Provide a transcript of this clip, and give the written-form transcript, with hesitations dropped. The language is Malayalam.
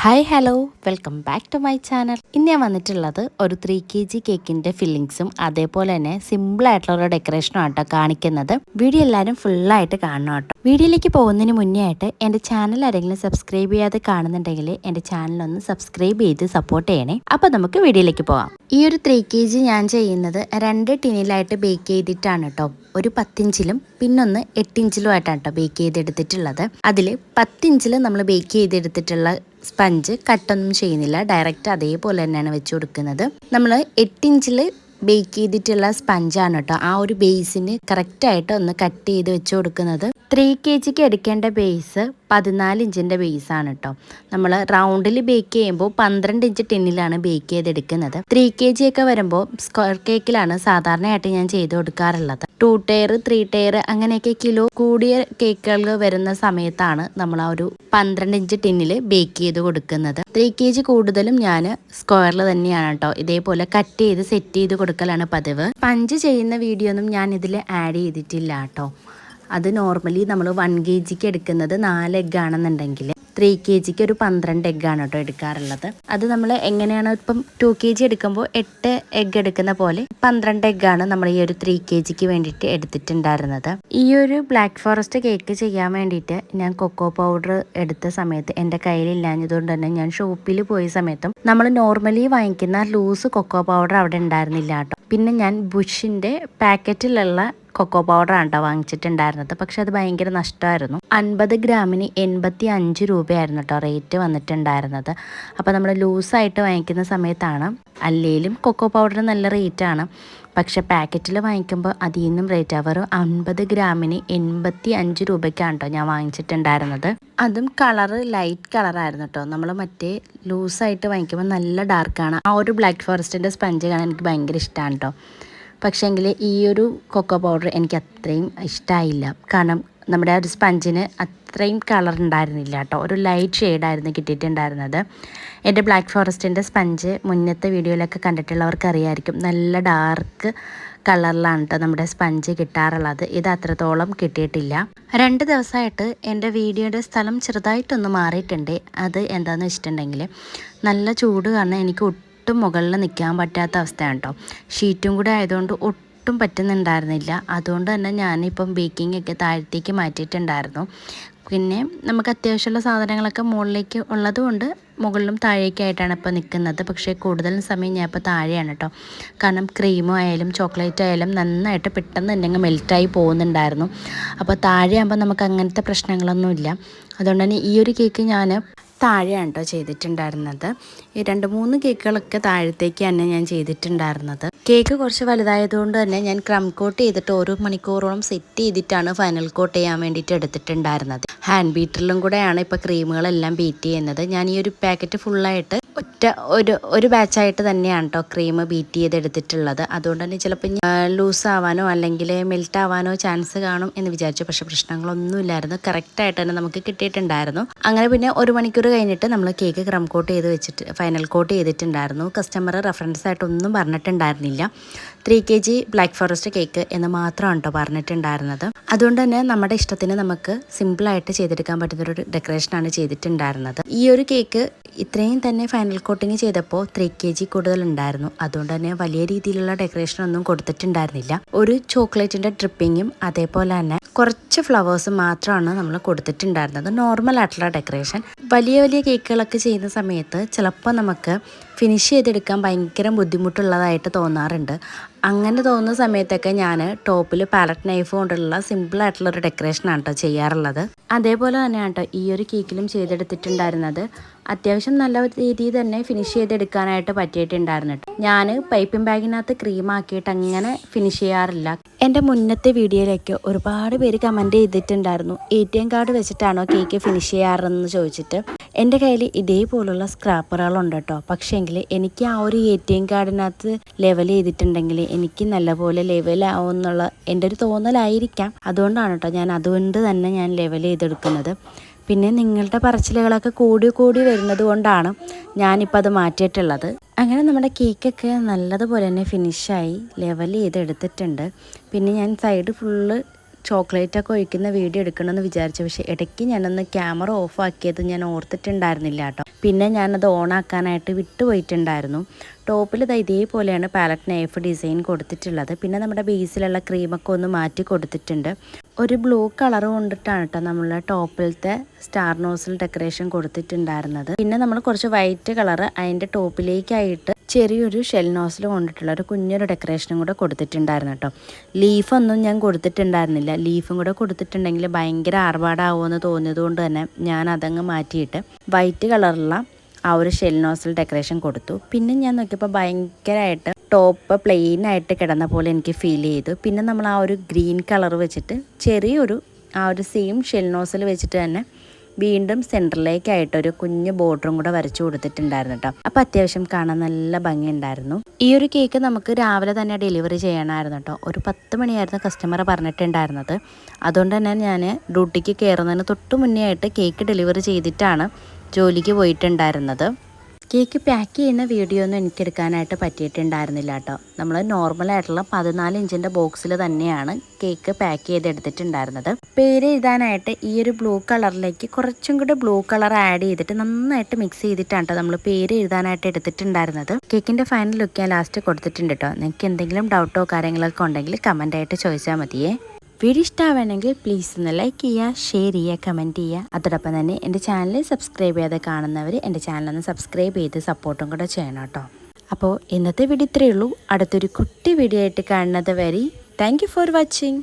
Hi hello welcome back to my channel. ഇന്ന് ഞാൻ വന്നിട്ടുള്ളത് ഒരു 3 kg കേക്കിൻ്റെ ഫില്ലിങ്സും അതേപോലെ തന്നെ സിമ്പിളായിട്ടുള്ള ഒരു ഡെക്കറേഷനും ആട്ടോ കാണിക്കുന്നത്. വീഡിയോ എല്ലാവരും ഫുള്ളായിട്ട് കാണണം കേട്ടോ. വീഡിയോയിലേക്ക് പോകുന്നതിന് മുന്നേ ആയിട്ട് എൻ്റെ ചാനൽ ആരെങ്കിലും സബ്സ്ക്രൈബ് ചെയ്യാതെ കാണുന്നുണ്ടെങ്കിൽ എൻ്റെ ചാനലൊന്ന് സബ്സ്ക്രൈബ് ചെയ്ത് സപ്പോർട്ട് ചെയ്യണേ. അപ്പോൾ നമുക്ക് വീഡിയോയിലേക്ക് പോകാം. ഈ ഒരു 3 kg ഞാൻ ചെയ്യുന്നത് 2 ടിന്നിലായിട്ട് ബേക്ക് ചെയ്തിട്ടാണ് കേട്ടോ. ഒരു 10 ഇഞ്ചിലും പിന്നൊന്ന് 8 ഇഞ്ചിലും ആയിട്ടാണ് കേട്ടോ ബേക്ക് ചെയ്തെടുത്തിട്ടുള്ളത്. അതിൽ 10 ഇഞ്ചിൽ നമ്മൾ ബേക്ക് ചെയ്തെടുത്തിട്ടുള്ള സ്പഞ്ച് കട്ടൊന്നും ചെയ്യുന്നില്ല, ഡയറക്റ്റ് അതേപോലെ തന്നെയാണ് വെച്ച് കൊടുക്കുന്നത്. നമ്മൾ 8 ഇഞ്ചിൽ ബേക്ക് ചെയ്തിട്ടുള്ള സ്പഞ്ചാണ് കേട്ടോ ആ ഒരു ബേസിന് കറക്റ്റായിട്ട് ഒന്ന് കട്ട് ചെയ്ത് വെച്ച് കൊടുക്കുന്നത്. 3 kgക്ക് എടുക്കേണ്ട ബേസ് 14 ഇഞ്ചിൻ്റെ ബേസാണ് കേട്ടോ. നമ്മൾ റൗണ്ടിൽ ബേക്ക് ചെയ്യുമ്പോൾ 12 ഇഞ്ച് ടിന്നിലാണ് ബേക്ക് ചെയ്തെടുക്കുന്നത്. 3 kg ഒക്കെ വരുമ്പോൾ സ്ക്വയർ കേക്കിലാണ് സാധാരണയായിട്ട് ഞാൻ ചെയ്ത് കൊടുക്കാറുള്ളത്. 2 ടയർ 3 ടയർ അങ്ങനെയൊക്കെ കിലോ കൂടിയ കേക്കുകൾ വരുന്ന സമയത്താണ് നമ്മൾ ആ ഒരു 12 ഇഞ്ച് ടിന്നിൽ ബേക്ക് ചെയ്ത് കൊടുക്കുന്നത്. 3 kg കൂടുതലും ഞാൻ സ്ക്വയറിൽ തന്നെയാണ് കേട്ടോ ഇതേപോലെ കട്ട് ചെയ്ത് സെറ്റ് ചെയ്ത് കൊടുക്കലാണ് പതിവ്. സ്പഞ്ച് ചെയ്യുന്ന വീഡിയോ ഒന്നും ഞാൻ ഇതിൽ ആഡ് ചെയ്തിട്ടില്ല കേട്ടോ. അത് നോർമലി നമ്മൾ 1 kgക്ക് എടുക്കുന്നത് 4 എഗ്ഗ് ആണെന്നുണ്ടെങ്കിൽ 3 kgക്ക് ഒരു 12 എഗ്ഗാണ് കേട്ടോ എടുക്കാറുള്ളത്. അത് നമ്മൾ എങ്ങനെയാണ് ഇപ്പം 2 kg എടുക്കുമ്പോൾ 8 എഗ്ഗ് എടുക്കുന്ന പോലെ 12 എഗ്ഗാണ് നമ്മൾ ഈ ഒരു 3 kgക്ക് വേണ്ടിയിട്ട് എടുത്തിട്ടുണ്ടായിരുന്നത്. ഈ ഒരു ബ്ലാക്ക് ഫോറസ്റ്റ് കേക്ക് ചെയ്യാൻ വേണ്ടിയിട്ട് ഞാൻ കൊക്കോ പൗഡർ എടുത്ത സമയത്ത് എൻ്റെ കയ്യിലില്ലാഞ്ഞതുകൊണ്ട് തന്നെ ഞാൻ ഷോപ്പിൽ പോയ സമയത്തും നമ്മൾ നോർമലി വാങ്ങിക്കുന്ന ലൂസ് കൊക്കോ പൗഡർ അവിടെ ഉണ്ടായിരുന്നില്ല കേട്ടോ. പിന്നെ ഞാൻ ബുഷിൻ്റെ പാക്കറ്റിലുള്ള കൊക്കോ പൗഡറാണ് കേട്ടോ വാങ്ങിച്ചിട്ടുണ്ടായിരുന്നത്. പക്ഷെ അത് ഭയങ്കര നഷ്ടമായിരുന്നു. 50 ഗ്രാമിന് 85 രൂപയായിരുന്നു കേട്ടോ റേറ്റ് വന്നിട്ടുണ്ടായിരുന്നത്. അപ്പോൾ നമ്മൾ ലൂസായിട്ട് വാങ്ങിക്കുന്ന സമയത്താണ്, അല്ലെങ്കിലും കൊക്കോ പൗഡർ നല്ല റേറ്റാണ്, പക്ഷെ പാക്കറ്റിൽ വാങ്ങിക്കുമ്പോൾ അതിൽ നിന്നും റേറ്റ് വെറും 50 ഗ്രാമിന് 85 രൂപയ്ക്കാണ് കേട്ടോ ഞാൻ വാങ്ങിച്ചിട്ടുണ്ടായിരുന്നത്. അതും കളറ് ലൈറ്റ് കളറായിരുന്നു കേട്ടോ. നമ്മൾ മറ്റേ ലൂസായിട്ട് വാങ്ങിക്കുമ്പോൾ നല്ല ഡാർക്കാണ്. ആ ഒരു ബ്ലാക്ക് ഫോറസ്റ്റിൻ്റെ സ്പഞ്ച് കാണാൻ എനിക്ക് ഭയങ്കര ഇഷ്ടമാണ് കേട്ടോ. പക്ഷേങ്കിൽ ഈ ഒരു കൊക്കോ പൗഡർ എനിക്ക് അത്രയും ഇഷ്ടമായില്ല. കാരണം നമ്മുടെ ആ ഒരു സ്പഞ്ചിന് അത്രയും കളർ ഉണ്ടായിരുന്നില്ല കേട്ടോ. ഒരു ലൈറ്റ് ഷെയ്ഡായിരുന്നു കിട്ടിയിട്ടുണ്ടായിരുന്നത്. എൻ്റെ ബ്ലാക്ക് ഫോറസ്റ്റിൻ്റെ സ്പഞ്ച് മുന്നത്തെ വീഡിയോയിലൊക്കെ കണ്ടിട്ടുള്ളവർക്ക് അറിയായിരിക്കും, നല്ല ഡാർക്ക് കളറിലാണ് കേട്ടോ നമ്മുടെ സ്പഞ്ച് കിട്ടാറുള്ളത്. ഇത് അത്രത്തോളം കിട്ടിയിട്ടില്ല. 2 ദിവസമായിട്ട് എൻ്റെ വീഡിയോയുടെ സ്ഥലം ചെറുതായിട്ടൊന്ന് മാറിയിട്ടുണ്ട്. അത് എന്താണെന്ന് വെച്ചിട്ടുണ്ടെങ്കിൽ നല്ല ചൂട് കാരണം എനിക്ക് ഒട്ടും മുകളിൽ നിൽക്കാൻ പറ്റാത്ത അവസ്ഥയാണ് കേട്ടോ. ഷീറ്റും കൂടെ ആയതുകൊണ്ട് ഒട്ടും പറ്റുന്നുണ്ടായിരുന്നില്ല. അതുകൊണ്ട് തന്നെ ഞാനിപ്പം ബേക്കിംഗ് ഒക്കെ താഴത്തേക്ക് മാറ്റിയിട്ടുണ്ടായിരുന്നു. പിന്നെ നമുക്ക് അത്യാവശ്യമുള്ള സാധനങ്ങളൊക്കെ മുകളിലേക്ക് ഉള്ളതുകൊണ്ട് മുകളിലും താഴേക്കായിട്ടാണ് ഇപ്പോൾ നിൽക്കുന്നത്. പക്ഷേ കൂടുതലും സമയം ഞാൻ ഇപ്പോൾ താഴെയാണ് കേട്ടോ. കാരണം ക്രീമും ആയാലും ചോക്ലേറ്റ് ആയാലും നന്നായിട്ട് പെട്ടെന്ന് തന്നെ മെൽറ്റായി പോകുന്നുണ്ടായിരുന്നു. അപ്പോൾ താഴെയാകുമ്പോൾ നമുക്ക് അങ്ങനത്തെ പ്രശ്നങ്ങളൊന്നുമില്ല. അതുകൊണ്ട് തന്നെ ഈ ഒരു കേക്ക് ഞാൻ താഴെയാണ് കേട്ടോ ചെയ്തിട്ടുണ്ടായിരുന്നത്. ഈ 2-3 കേക്കുകളൊക്കെ താഴത്തേക്ക് തന്നെ ഞാൻ ചെയ്തിട്ടുണ്ടായിരുന്നത്. കേക്ക് കുറച്ച് വലുതായതുകൊണ്ട് തന്നെ ഞാൻ ക്രം കോട്ട് ചെയ്തിട്ട് 1 മണിക്കൂറോളം സെറ്റ് ചെയ്തിട്ടാണ് ഫൈനൽ കോട്ട് ചെയ്യാൻ വേണ്ടിയിട്ട് എടുത്തിട്ടുണ്ടായിരുന്നത്. ഹാൻഡ് ബീറ്ററിലും കൂടെയാണ് ഇപ്പോൾ ക്രീമുകളെല്ലാം ബീറ്റ് ചെയ്യുന്നത്. ഞാൻ ഈ ഒരു പാക്കറ്റ് ഫുള്ളായിട്ട് ഒരു ബാച്ചായിട്ട് തന്നെയാണ് കേട്ടോ ക്രീം ബീറ്റ് ചെയ്തെടുത്തിട്ടുള്ളത്. അതുകൊണ്ട് തന്നെ ചിലപ്പോൾ ലൂസ് ആവാനോ അല്ലെങ്കിൽ മെൽറ്റ് ആവാനോ ചാൻസ് കാണും എന്ന് വിചാരിച്ചു. പക്ഷെ പ്രശ്നങ്ങളൊന്നും ഇല്ലായിരുന്നു, കറക്റ്റായിട്ട് തന്നെ നമുക്ക് കിട്ടിയിട്ടുണ്ടായിരുന്നു. അങ്ങനെ പിന്നെ 1 മണിക്കൂർ കഴിഞ്ഞിട്ട് നമ്മൾ കേക്ക് ക്രം കോട്ട് ചെയ്ത് വെച്ചിട്ട് ഫൈനൽ കോട്ട് ചെയ്തിട്ടുണ്ടായിരുന്നു. കസ്റ്റമർ റെഫറൻസ് ആയിട്ടൊന്നും പറഞ്ഞിട്ടുണ്ടായിരുന്നില്ല. 3 kg ബ്ലാക്ക് ഫോറസ്റ്റ് കേക്ക് എന്ന് മാത്രമാണ് കേട്ടോ പറഞ്ഞിട്ടുണ്ടായിരുന്നത്. അതുകൊണ്ട് തന്നെ നമ്മുടെ ഇഷ്ടത്തിന് നമുക്ക് സിമ്പിളായിട്ട് ചെയ്തെടുക്കാൻ പറ്റുന്നൊരു ഡെക്കറേഷനാണ് ചെയ്തിട്ടുണ്ടായിരുന്നത്. ഈ ഒരു കേക്ക് ഇത്രയും തന്നെ ഫൈനൽ കോട്ടിങ് ചെയ്തപ്പോൾ 3 kg കൂടുതലുണ്ടായിരുന്നു. അതുകൊണ്ട് തന്നെ വലിയ രീതിയിലുള്ള ഡെക്കറേഷനൊന്നും കൊടുത്തിട്ടുണ്ടായിരുന്നില്ല. ഒരു ചോക്ലേറ്റിൻ്റെ ഡ്രിപ്പിങ്ങും അതേപോലെ തന്നെ കുറച്ച് ഫ്ലവേഴ്സും മാത്രമാണ് നമ്മൾ കൊടുത്തിട്ടുണ്ടായിരുന്നത്. നോർമൽ ആയിട്ടുള്ള ഡെക്കറേഷൻ. വലിയ വലിയ കേക്കുകളൊക്കെ ചെയ്യുന്ന സമയത്ത് ചിലപ്പോൾ നമുക്ക് ഫിനിഷ് ചെയ്തെടുക്കാൻ ഭയങ്കര ബുദ്ധിമുട്ടുള്ളതായിട്ട് തോന്നാറുണ്ട്. അങ്ങനെ തോന്നുന്ന സമയത്തൊക്കെ ഞാൻ ടോപ്പിൽ പാലറ്റ് നൈഫ് കൊണ്ടുള്ള സിമ്പിളായിട്ടുള്ളൊരു ഡെക്കറേഷനാണ് കേട്ടോ ചെയ്യാറുള്ളത്. അതേപോലെ തന്നെയാണ് കേട്ടോ ഈ ഒരു കേക്കിലും ചെയ്തെടുത്തിട്ടുണ്ടായിരുന്നത്. അത്യാവശ്യം നല്ല രീതിയിൽ തന്നെ ഫിനിഷ് ചെയ്തെടുക്കാനായിട്ട് പറ്റിയിട്ടുണ്ടായിരുന്നു കേട്ടോ. ഞാൻ പൈപ്പിംഗ് ബാഗിനകത്ത് ക്രീമാക്കിയിട്ട് അങ്ങനെ ഫിനിഷ് ചെയ്യാറില്ല. എൻ്റെ മുന്നത്തെ വീഡിയോയിലേക്ക് ഒരുപാട് പേര് കമൻറ്റ് ചെയ്തിട്ടുണ്ടായിരുന്നു, ATM കാർഡ് വെച്ചിട്ടാണോ കേക്ക് ഫിനിഷ് ചെയ്യാറെന്ന് ചോദിച്ചിട്ട്. എൻ്റെ കയ്യിൽ ഇതേപോലുള്ള സ്ക്രാപ്പറുകളുണ്ട് കേട്ടോ. പക്ഷേങ്കിൽ എനിക്ക് ആ ഒരു ATM കാർഡിനകത്ത് ലെവൽ ചെയ്തിട്ടുണ്ടെങ്കിൽ എനിക്ക് നല്ലപോലെ ലെവലാവും എന്നുള്ള എൻ്റെ ഒരു തോന്നലായിരിക്കാം. അതുകൊണ്ടാണ് കേട്ടോ അതുകൊണ്ട് തന്നെ ഞാൻ ലെവൽ ചെയ്തെടുക്കുന്നത്. പിന്നെ നിങ്ങളുടെ പറച്ചിലുകളൊക്കെ കൂടി വരുന്നത് കൊണ്ടാണ് ഞാനിപ്പോൾ അത് മാറ്റിയിട്ടുള്ളത്. അങ്ങനെ നമ്മുടെ കേക്കൊക്കെ നല്ലതുപോലെ തന്നെ ഫിനിഷായി ലെവൽ ചെയ്തെടുത്തിട്ടുണ്ട്. പിന്നെ ഞാൻ സൈഡ് ഫുള്ള് ചോക്ലേറ്റൊക്കെ ഒഴിക്കുന്ന വീഡിയോ എടുക്കണമെന്ന് വിചാരിച്ചു. പക്ഷേ ഇടയ്ക്ക് ഞാനൊന്ന് ക്യാമറ ഓഫ് ആക്കിയത് ഞാൻ ഓർത്തിട്ടുണ്ടായിരുന്നില്ല കേട്ടോ. പിന്നെ ഞാനത് ഓണാക്കാനായിട്ട് വിട്ടുപോയിട്ടുണ്ടായിരുന്നു. ടോപ്പിൽ ഇതേപോലെയാണ് പാലറ്റ് നൈഫ് ഡിസൈൻ കൊടുത്തിട്ടുള്ളത്. പിന്നെ നമ്മുടെ ബേസിലുള്ള ക്രീമൊക്കെ ഒന്ന് മാറ്റി കൊടുത്തിട്ടുണ്ട്. ഒരു ബ്ലൂ കളർ കൊണ്ടിട്ടാണ് കേട്ടോ നമ്മൾ ടോപ്പിലത്തെ സ്റ്റാർ നോസിൽ ഡെക്കറേഷൻ കൊടുത്തിട്ടുണ്ടായിരുന്നത്. പിന്നെ നമ്മൾ കുറച്ച് വൈറ്റ് കളർ അതിൻ്റെ ടോപ്പിലേക്കായിട്ട് ചെറിയൊരു ഷെൽ നോസിൽ കൊണ്ടിട്ടുള്ള ഒരു കുഞ്ഞൊരു ഡെക്കറേഷനും കൂടെ കൊടുത്തിട്ടുണ്ടായിരുന്നു കേട്ടോ. ലീഫൊന്നും ഞാൻ കൊടുത്തിട്ടുണ്ടായിരുന്നില്ല. ലീഫും കൂടെ കൊടുത്തിട്ടുണ്ടെങ്കിൽ ഭയങ്കര ആർഭാടാവുമെന്ന് തോന്നിയത് കൊണ്ട് തന്നെ ഞാൻ അതങ്ങ് മാറ്റിയിട്ട് വൈറ്റ് കളറുള്ള ആ ഒരു ഷെൽ നോസിൽ ഡെക്കറേഷൻ കൊടുത്തു. പിന്നെ ഞാൻ നോക്കിയപ്പോൾ ഭയങ്കരമായിട്ട് ടോപ്പ് പ്ലെയിൻ ആയിട്ട് കിടന്ന പോലെ എനിക്ക് ഫീൽ ചെയ്തു. പിന്നെ നമ്മൾ ആ ഒരു ഗ്രീൻ കളർ വെച്ചിട്ട് ചെറിയൊരു ആ ഒരു സെയിം ഷെൽ നോസിൽ വെച്ചിട്ട് തന്നെ വീണ്ടും സെൻറ്ററിലേക്കായിട്ടൊരു കുഞ്ഞ് ബോർഡറും കൂടെ വരച്ചു കൊടുത്തിട്ടുണ്ടായിരുന്നു കേട്ടോ. അപ്പോൾ അത്യാവശ്യം കാണാൻ നല്ല ഭംഗിയുണ്ടായിരുന്നു. ഈ ഒരു കേക്ക് നമുക്ക് രാവിലെ തന്നെ ഡെലിവറി ചെയ്യണമായിരുന്നു കേട്ടോ. ഒരു 10 മണിയായിരുന്നു കസ്റ്റമർ പറഞ്ഞിട്ടുണ്ടായിരുന്നത്. അതുകൊണ്ട് തന്നെ ഞാൻ ഡ്യൂട്ടിക്ക് കയറുന്നതിന് തൊട്ട് മുന്നേ ആയിട്ട് കേക്ക് ഡെലിവറി ചെയ്തിട്ടാണ് ജോലിക്ക് പോയിട്ടുണ്ടായിരുന്നത്. കേക്ക് പാക്ക് ചെയ്യുന്ന വീഡിയോ ഒന്നും എനിക്കെടുക്കാനായിട്ട് പറ്റിയിട്ടുണ്ടായിരുന്നില്ല കേട്ടോ. നമ്മൾ നോർമലായിട്ടുള്ള 14 ഇഞ്ചിൻ്റെ ബോക്സിൽ തന്നെയാണ് കേക്ക് പാക്ക് ചെയ്തെടുത്തിട്ടുണ്ടായിരുന്നത്. പേര് എഴുതാനായിട്ട് ഈ ഒരു ബ്ലൂ കളറിലേക്ക് കുറച്ചും കൂടി ബ്ലൂ കളർ ആഡ് ചെയ്തിട്ട് നന്നായിട്ട് മിക്സ് ചെയ്തിട്ടാണ് കേട്ടോ നമ്മൾ പേര് എഴുതാനായിട്ട് എടുത്തിട്ടുണ്ടായിരുന്നത്. കേക്കിൻ്റെ ഫൈനൽ ലുക്ക് ഞാൻ ലാസ്റ്റ് കൊടുത്തിട്ടുണ്ട് കേട്ടോ. നിങ്ങൾക്ക് എന്തെങ്കിലും ഡൗട്ടോ കാര്യങ്ങളൊക്കെ ഉണ്ടെങ്കിൽ കമൻ്റായിട്ട് ചോദിച്ചാൽ മതിയേ. വീഡിയോ ഇഷ്ടമാണെങ്കിൽ പ്ലീസ് ഒന്ന് ലൈക്ക് ചെയ്യുക, ഷെയർ ചെയ്യുക, കമൻറ്റ് ചെയ്യുക. അതോടൊപ്പം തന്നെ എൻ്റെ ചാനൽ സബ്സ്ക്രൈബ് ചെയ്യാതെ കാണുന്നവർ എൻ്റെ ചാനലൊന്ന് സബ്സ്ക്രൈബ് ചെയ്ത് സപ്പോർട്ടും കൂടെ ചെയ്യണം കേട്ടോ. അപ്പോൾ ഇന്നത്തെ വീഡിയോ ഇത്രയേ ഉള്ളൂ. അടുത്തൊരു കുട്ടി വീഡിയോ ആയിട്ട് കാണുന്നത് വരെ താങ്ക് യു ഫോർ വാച്ചിങ്.